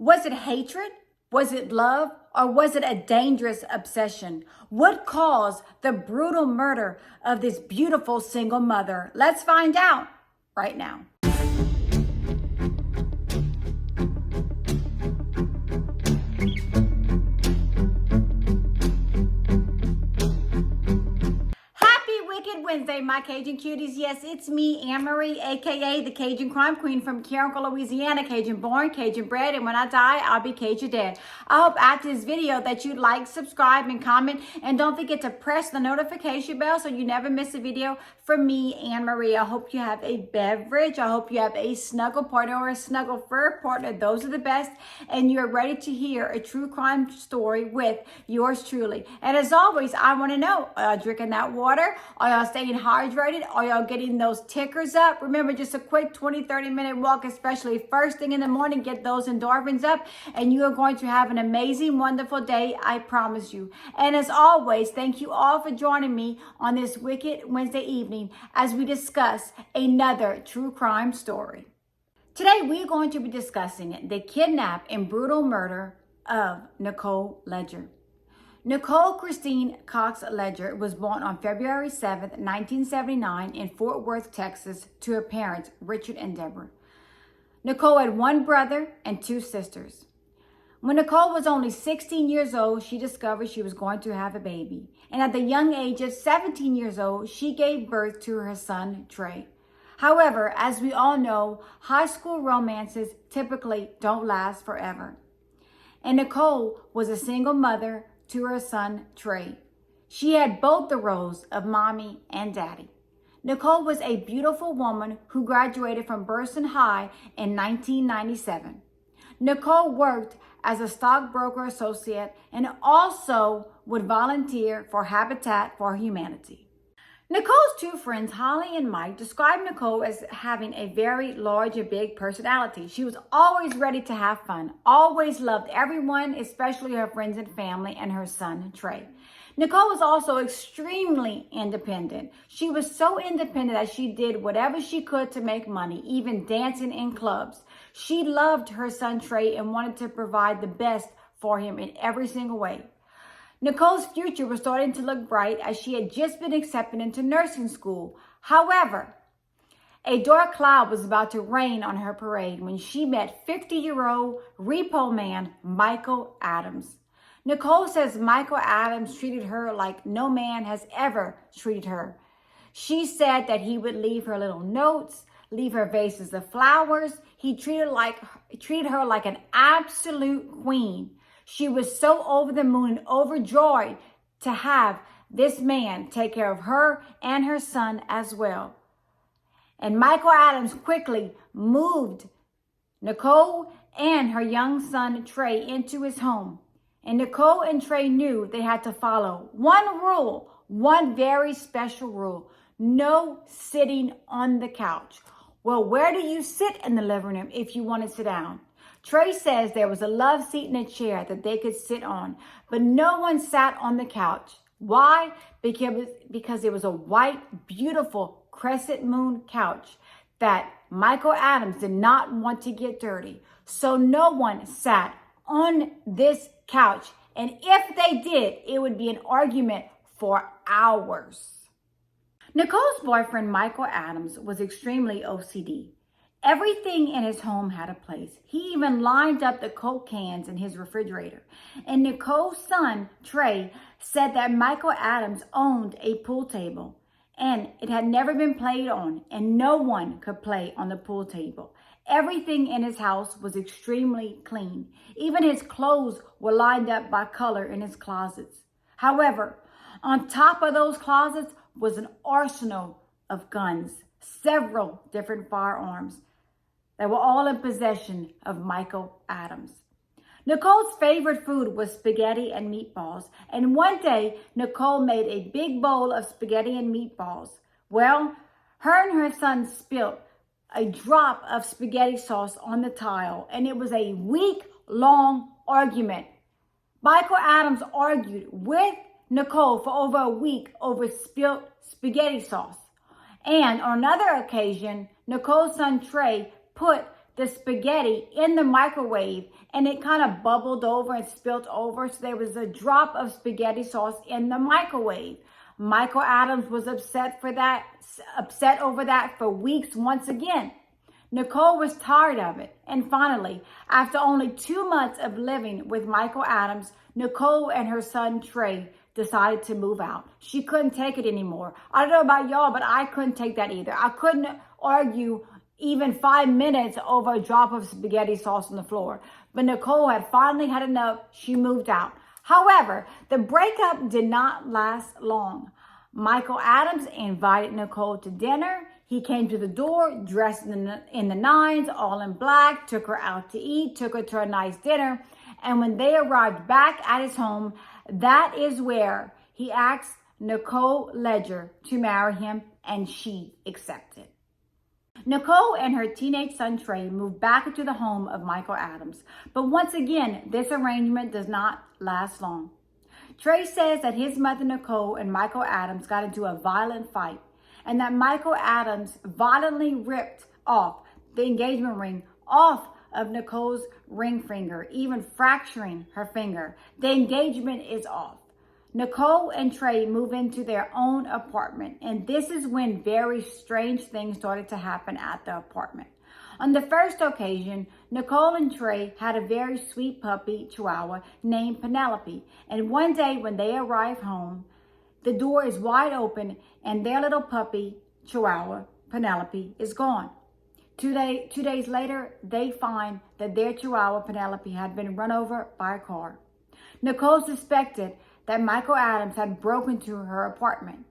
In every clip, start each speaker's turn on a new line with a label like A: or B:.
A: Was it hatred? Was it love? Or was it a dangerous obsession? What caused the brutal murder of this beautiful single mother? Let's find out right now. Wednesday, my Cajun cuties. Yes, it's me, Anne-Marie, aka the Cajun Crime Queen from Carrollton, Louisiana. Cajun born, Cajun bred, and when I die, I'll be Cajun dead. I hope after this video that you like, subscribe, and comment, and don't forget to press the notification bell so you never miss a video from me, Anne-Marie. I hope you have a beverage. I hope you have a snuggle partner or a snuggle fur partner. Those are the best, and you're ready to hear a true crime story with yours truly. And as always, I want to know, are y'all drinking that water? Are y'all staying hydrated? Are y'all getting those tickers up? Remember, just a quick 20-30 minute walk, especially first thing in the morning, get those endorphins up, and you are going to have an amazing, wonderful day, I promise you. And as always, thank you all for joining me on this Wicked Wednesday evening as we discuss another true crime story. Today, we're going to be discussing the kidnap and brutal murder of Nicole Ledger. Nicole Christine Cox Ledger was born on February 7th, 1979 in Fort Worth, Texas, to her parents, Richard and Deborah. Nicole had one brother and two sisters. When Nicole was only 16 years old, she discovered she was going to have a baby. And at the young age of 17 years old, she gave birth to her son, Trey. However, as we all know, high school romances typically don't last forever. And Nicole was a single mother to her son, Trey. She had both the roles of mommy and daddy. Nicole was a beautiful woman who graduated from Burson High in 1997. Nicole worked as a stockbroker associate and also would volunteer for Habitat for Humanity. Nicole's two friends, Holly and Mike, described Nicole as having a very large and big personality. She was always ready to have fun, always loved everyone, especially her friends and family, and her son, Trey. Nicole was also extremely independent. She was so independent that she did whatever she could to make money, even dancing in clubs. She loved her son, Trey, and wanted to provide the best for him in every single way. Nicole's future was starting to look bright as she had just been accepted into nursing school. However, a dark cloud was about to rain on her parade when she met 50-year-old repo man Michael Adams. Nicole says Michael Adams treated her like no man has ever treated her. She said that he would leave her little notes, leave her vases of flowers. He treated her like an absolute queen. She was so over the moon and overjoyed to have this man take care of her and her son as well. And Michael Adams quickly moved Nicole and her young son Trey into his home. And Nicole and Trey knew they had to follow one rule, one very special rule: no sitting on the couch. Well, where do you sit in the living room if you want to sit down? Trey says there was a love seat and a chair that they could sit on, but no one sat on the couch. Why? Because it was a white, beautiful crescent moon couch that Michael Adams did not want to get dirty. So no one sat on this couch. And if they did, it would be an argument for hours. Nicole's boyfriend, Michael Adams, was extremely OCD. Everything in his home had a place. He even lined up the Coke cans in his refrigerator. And Nicole's son, Trey, said that Michael Adams owned a pool table and it had never been played on, and no one could play on the pool table. Everything in his house was extremely clean. Even his clothes were lined up by color in his closets. However, on top of those closets was an arsenal of guns, several different firearms that were all in possession of Michael Adams. Nicole's favorite food was spaghetti and meatballs, and one day Nicole made a big bowl of spaghetti and meatballs. Well, her and her son spilled a drop of spaghetti sauce on the tile, and it was a week-long argument. Michael Adams argued with Nicole for over a week over spilled spaghetti sauce. And on another occasion, Nicole's son Trey put the spaghetti in the microwave and it kind of bubbled over and spilt over. So there was a drop of spaghetti sauce in the microwave. Michael Adams was upset over that for weeks once again. Nicole was tired of it. And finally, after only 2 months of living with Michael Adams, Nicole and her son Trey decided to move out. She couldn't take it anymore. I don't know about y'all, but I couldn't take that either. I couldn't argue even 5 minutes over a drop of spaghetti sauce on the floor. But Nicole had finally had enough. She moved out. However, the breakup did not last long. Michael Adams invited Nicole to dinner. He came to the door dressed in the nines, all in black, took her out to eat, took her to a nice dinner. And when they arrived back at his home, that is where he asked Nicole Ledger to marry him, and she accepted. Nicole and her teenage son Trey moved back into the home of Michael Adams. But once again, this arrangement does not last long. Trey says that his mother Nicole and Michael Adams got into a violent fight, and that Michael Adams violently ripped off the engagement ring off of Nicole's ring finger, even fracturing her finger. The engagement is off. Nicole and Trey move into their own apartment, and this is when very strange things started to happen at the apartment. On the first occasion, Nicole and Trey had a very sweet puppy chihuahua named Penelope, and one day when they arrive home, the door is wide open and their little puppy chihuahua, Penelope, is gone. 2 days later, they find that their chihuahua, Penelope, had been run over by a car. Nicole suspected that Michael Adams had broken into her apartment.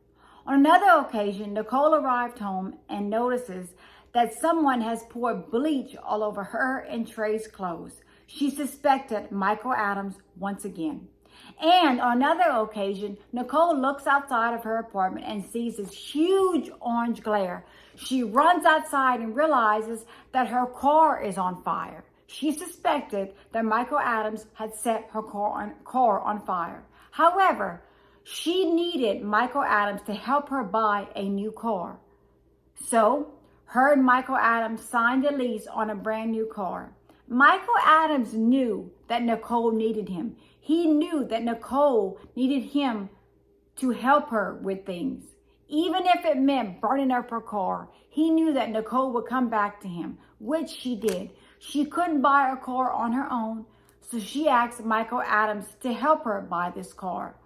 A: On another occasion, Nicole arrived home and notices that someone has poured bleach all over her and Trey's clothes. She suspected Michael Adams once again. And on another occasion, Nicole looks outside of her apartment and sees this huge orange glare. She runs outside and realizes that her car is on fire. She suspected that Michael Adams had set her car on fire. However, she needed Michael Adams to help her buy a new car. So, her and Michael Adams signed a lease on a brand new car. Michael Adams knew that Nicole needed him. He knew that Nicole needed him to help her with things. Even if it meant burning up her car, he knew that Nicole would come back to him, which she did. She couldn't buy a car on her own, so she asked Michael Adams to help her buy this car.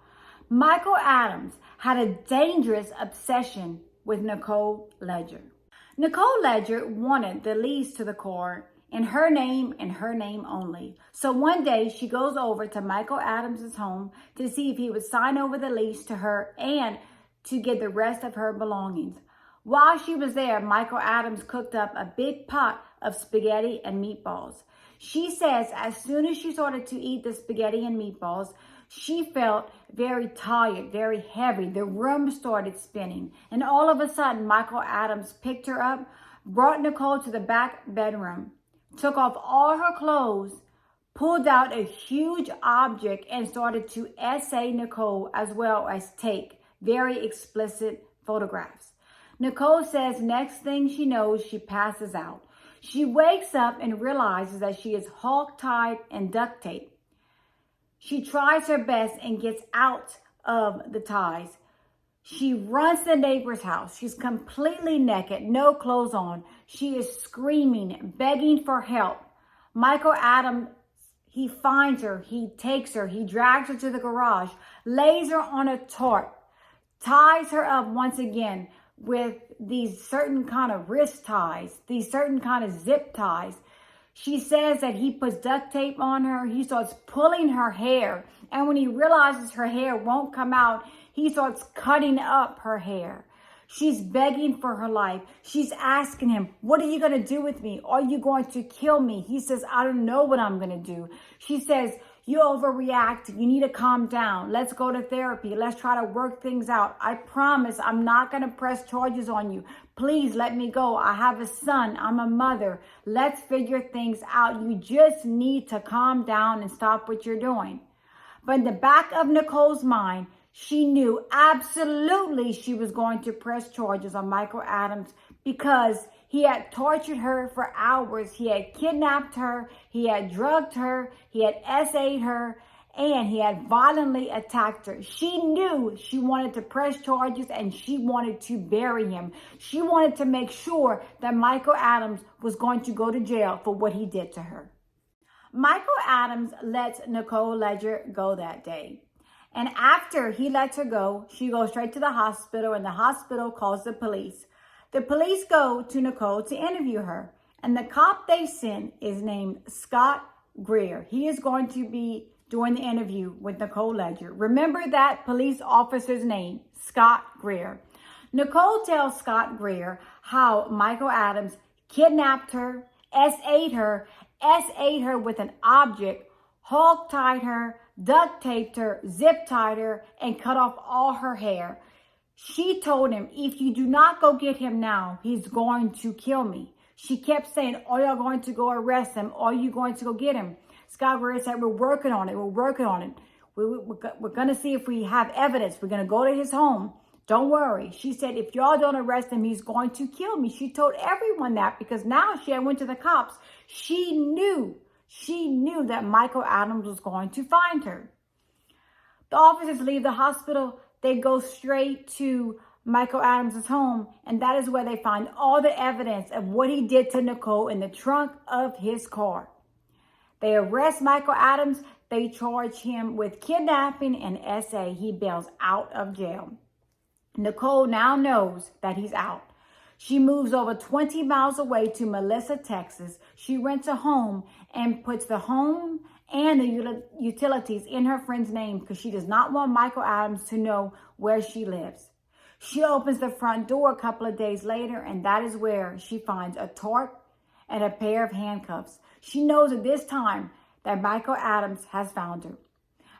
A: Michael Adams had a dangerous obsession with Nicole Ledger. Nicole Ledger wanted the lease to the car in her name and her name only. So one day she goes over to Michael Adams' home to see if he would sign over the lease to her and to get the rest of her belongings. While she was there, Michael Adams cooked up a big pot of spaghetti and meatballs. She says as soon as she started to eat the spaghetti and meatballs, she felt very tired, very heavy. The room started spinning. And all of a sudden, Michael Adams picked her up, brought Nicole to the back bedroom, took off all her clothes, pulled out a huge object, and started to essay Nicole as well as take very explicit photographs. Nicole says next thing she knows, she passes out. She wakes up and realizes that she is hog-tied and duct taped. She tries her best and gets out of the ties. She runs to the neighbor's house. She's completely naked, no clothes on. She is screaming, begging for help. Michael Adams, he finds her, he takes her, he drags her to the garage, lays her on a tarp, ties her up once again with these certain kind of wrist ties, these certain kind of zip ties. She says that he puts duct tape on her. He starts pulling her hair. And when he realizes her hair won't come out, he starts cutting up her hair. She's begging for her life. She's asking him, what are you going to do with me? Are you going to kill me? He says, I don't know what I'm going to do. She says, you overreact. You need to calm down. Let's go to therapy. Let's try to work things out. I promise I'm not going to press charges on you. Please let me go. I have a son. I'm a mother. Let's figure things out. You just need to calm down and stop what you're doing. But in the back of Nicole's mind, she knew absolutely she was going to press charges on Michael Adams because He had tortured her for hours. He had kidnapped her. He had drugged her. He had SA'd her. And he had violently attacked her. She knew she wanted to press charges and she wanted to bury him. She wanted to make sure that Michael Adams was going to go to jail for what he did to her. Michael Adams lets Nicole Ledger go that day. And after he lets her go, she goes straight to the hospital and the hospital calls the police. The police go to Nicole to interview her. And the cop they sent is named Scott Greer. He is going to be doing the interview with Nicole Ledger. Remember that police officer's name, Scott Greer. Nicole tells Scott Greer how Michael Adams kidnapped her, SA'd her with an object, hog-tied her, duct taped her, zip-tied her, and cut off all her hair. She told him, if you do not go get him now, he's going to kill me. She kept saying, are y'all going to go arrest him? Are you going to go get him? Scott Greer said, we're working on it. We're working on it. We're going to see if we have evidence. We're going to go to his home. Don't worry. She said, if y'all don't arrest him, he's going to kill me. She told everyone that because now she had went to the cops. She knew that Michael Adams was going to find her. The officers leave the hospital. They go straight to Michael Adams' home, and that is where they find all the evidence of what he did to Nicole in the trunk of his car. They arrest Michael Adams. They charge him with kidnapping and SA. He bails out of jail. Nicole now knows that he's out. She moves over 20 miles away to Melissa, Texas. She rents a home and puts the home and the utilities in her friend's name because she does not want Michael Adams to know where she lives. She opens the front door a couple of days later, and that is where she finds a tarp and a pair of handcuffs. She knows at this time that Michael Adams has found her.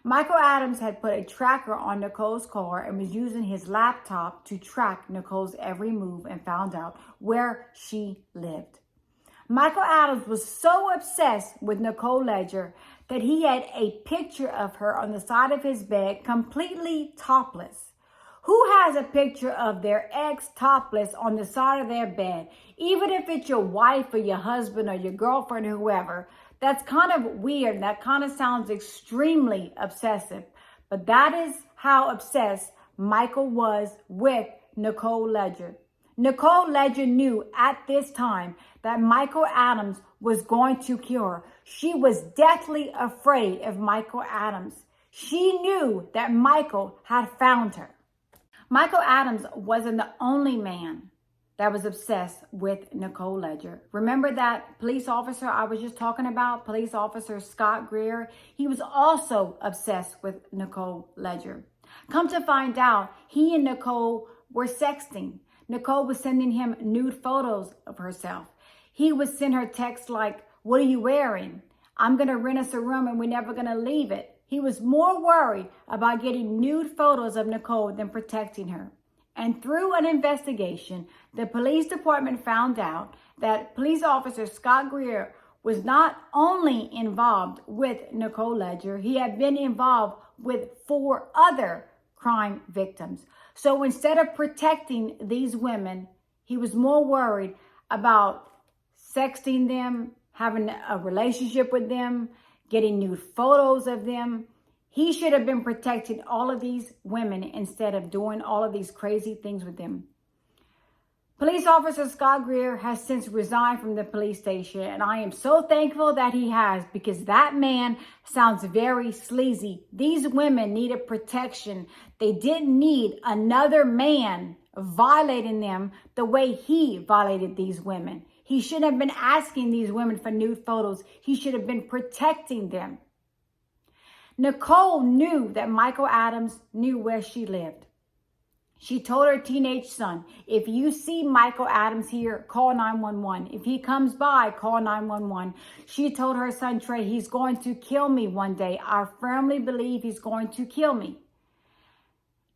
A: Michael Adams had put a tracker on Nicole's car and was using his laptop to track Nicole's every move and found out where she lived. Michael Adams was so obsessed with Nicole Ledger that he had a picture of her on the side of his bed, completely topless. Who has a picture of their ex topless on the side of their bed? Even if it's your wife or your husband or your girlfriend or whoever, that's kind of weird. That kind of sounds extremely obsessive. But that is how obsessed Michael was with Nicole Ledger. Nicole Ledger knew at this time that Michael Adams was going to kill her. She was deathly afraid of Michael Adams. She knew that Michael had found her. Michael Adams wasn't the only man that was obsessed with Nicole Ledger. Remember that police officer I was just talking about, police officer Scott Greer? He was also obsessed with Nicole Ledger. Come to find out, he and Nicole were sexting. Nicole was sending him nude photos of herself. He would send her texts like, what are you wearing? I'm going to rent us a room and we're never going to leave it. He was more worried about getting nude photos of Nicole than protecting her. And through an investigation, the police department found out that police officer Scott Greer was not only involved with Nicole Ledger, he had been involved with 4 other crime victims. So instead of protecting these women, he was more worried about sexting them, having a relationship with them, getting nude photos of them. He should have been protecting all of these women instead of doing all of these crazy things with them. Police officer Scott Greer has since resigned from the police station, and I am so thankful that he has because that man sounds very sleazy. These women needed protection. They didn't need another man violating them the way he violated these women. He shouldn't have been asking these women for nude photos. He should have been protecting them. Nicole knew that Michael Adams knew where she lived. She told her teenage son, if you see Michael Adams here, call 911. If he comes by, call 911. She told her son, Trey, he's going to kill me one day. I firmly believe he's going to kill me.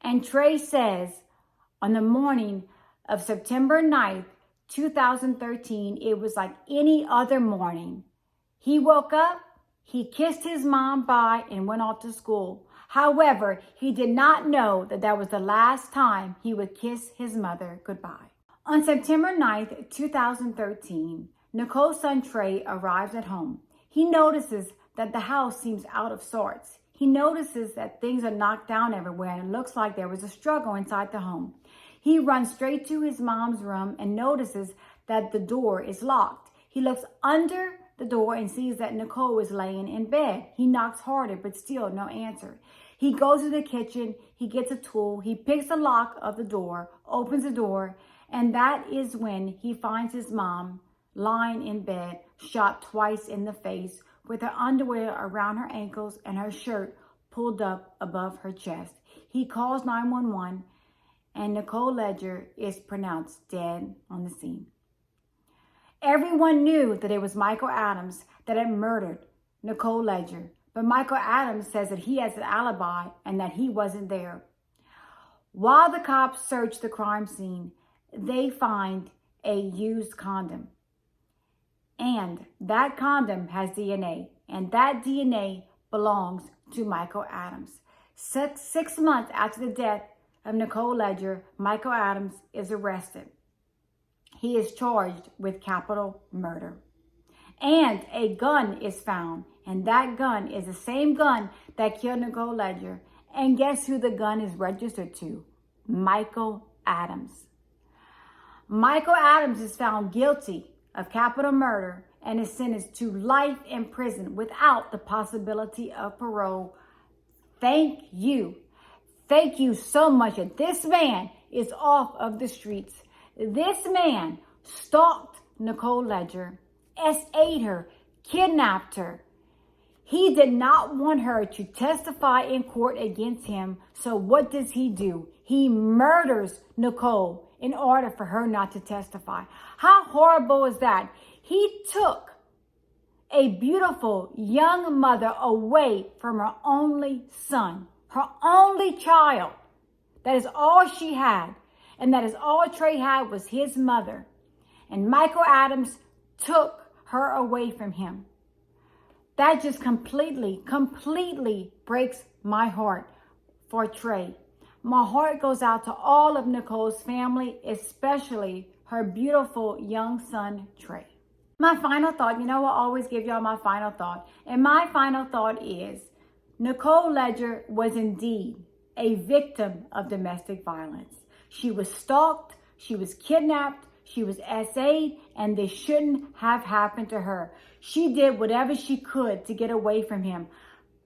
A: And Trey says, on the morning of September 9th, 2013, it was like any other morning. He woke up, he kissed his mom bye and went off to school. However, he did not know that that was the last time he would kiss his mother goodbye. On September 9th, 2013, Nicole's son Trey arrives at home. He notices that the house seems out of sorts. He notices that things are knocked down everywhere and it looks like there was a struggle inside the home. He runs straight to his mom's room and notices that the door is locked. He looks under the door and sees that Nicole is laying in bed. He knocks harder, but still no answer. He goes to the kitchen, he gets a tool, he picks the lock of the door, opens the door, and that is when he finds his mom lying in bed, shot twice in the face, with her underwear around her ankles and her shirt pulled up above her chest. He calls 911, and Nicole Ledger is pronounced dead on the scene. Everyone knew that it was Michael Adams that had murdered Nicole Ledger, but Michael Adams says that he has an alibi and that he wasn't there. While the cops search the crime scene, they find a used condom. And that condom has DNA, and that DNA belongs to Michael Adams. Six months after the death of Nicole Ledger, Michael Adams is arrested. He is charged with capital murder. And a gun is found, and that gun is the same gun that killed Nicole Ledger. And guess who the gun is registered to? Michael Adams. Michael Adams is found guilty of capital murder and is sentenced to life in prison without the possibility of parole. Thank you. Thank you so much that this man is off of the streets. This man stalked Nicole Ledger, SA'd her, kidnapped her. He did not want her to testify in court against him. So what does he do? He murders Nicole in order for her not to testify. How horrible is that? He took a beautiful young mother away from her only son, her only child. That is all she had. And that is all Trey had was his mother. And Michael Adams took her away from him. That just completely breaks my heart for Trey. My heart goes out to all of Nicole's family, especially her beautiful young son, Trey. My final thought, I always give y'all my final thought. And my final thought is, Nicole Ledger was indeed a victim of domestic violence. She was stalked, she was kidnapped, she was SA'd, and this shouldn't have happened to her. She did whatever she could to get away from him,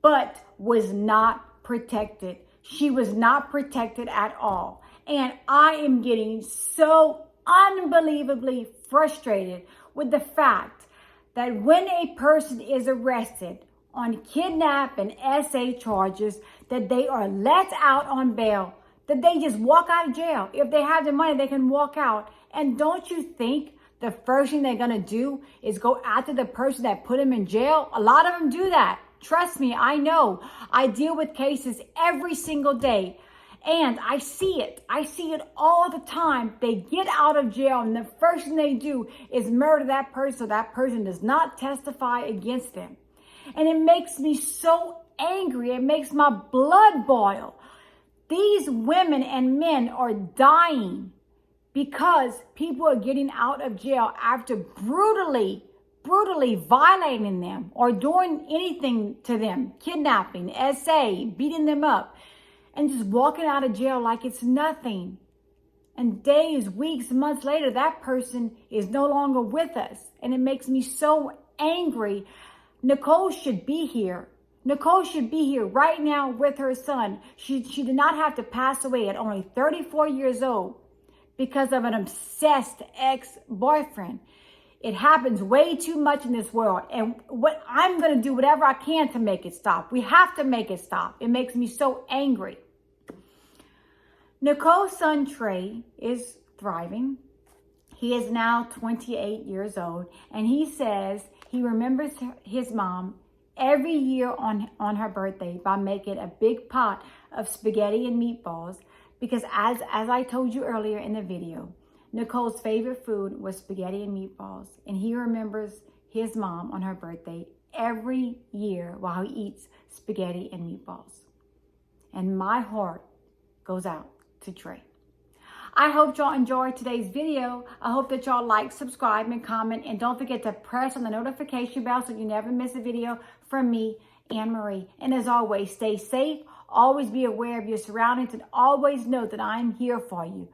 A: but was not protected. She was not protected at all. And I am getting so unbelievably frustrated with the fact that when a person is arrested on kidnap and SA charges, that they are let out on bail, that they just walk out of jail. If they have the money, they can walk out. And don't you think the first thing they're going to do is go after the person that put them in jail? A lot of them do that. Trust me, I know. I deal with cases every single day. And I see it. I see it all the time. They get out of jail and the first thing they do is murder that person so that person does not testify against them. And it makes me so angry. It makes my blood boil. These women and men are dying because people are getting out of jail after brutally violating them or doing anything to them, kidnapping, SA, beating them up, and just walking out of jail like it's nothing. And days, weeks, months later, that person is no longer with us. And it makes me so angry. Nicole should be here. Nicole should be here right now with her son. She did not have to pass away at only 34 years old because of an obsessed ex-boyfriend. It happens way too much in this world. And I'm going to do whatever I can to make it stop. We have to make it stop. It makes me so angry. Nicole's son, Trey, is thriving. He is now 28 years old. And he says he remembers his mom every year on her birthday by making a big pot of spaghetti and meatballs, because as I told you earlier in the video, Nicole's favorite food was spaghetti and meatballs, and he remembers his mom on her birthday every year while he eats spaghetti and meatballs. And my heart goes out to Trey. I hope y'all enjoyed today's video. I hope that y'all like, subscribe, and comment. And don't forget to press on the notification bell so you never miss a video from me, Anne Marie. And as always, stay safe. Always be aware of your surroundings and always know that I'm here for you.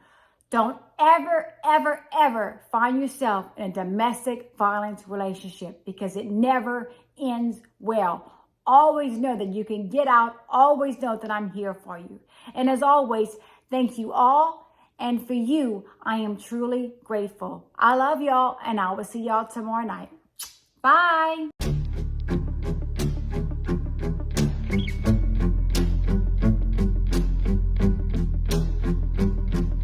A: Don't ever, ever, ever find yourself in a domestic violence relationship because it never ends well. Always know that you can get out. Always know that I'm here for you. And as always, thank you all. And for you, I am truly grateful. I love y'all and I will see y'all tomorrow night. Bye.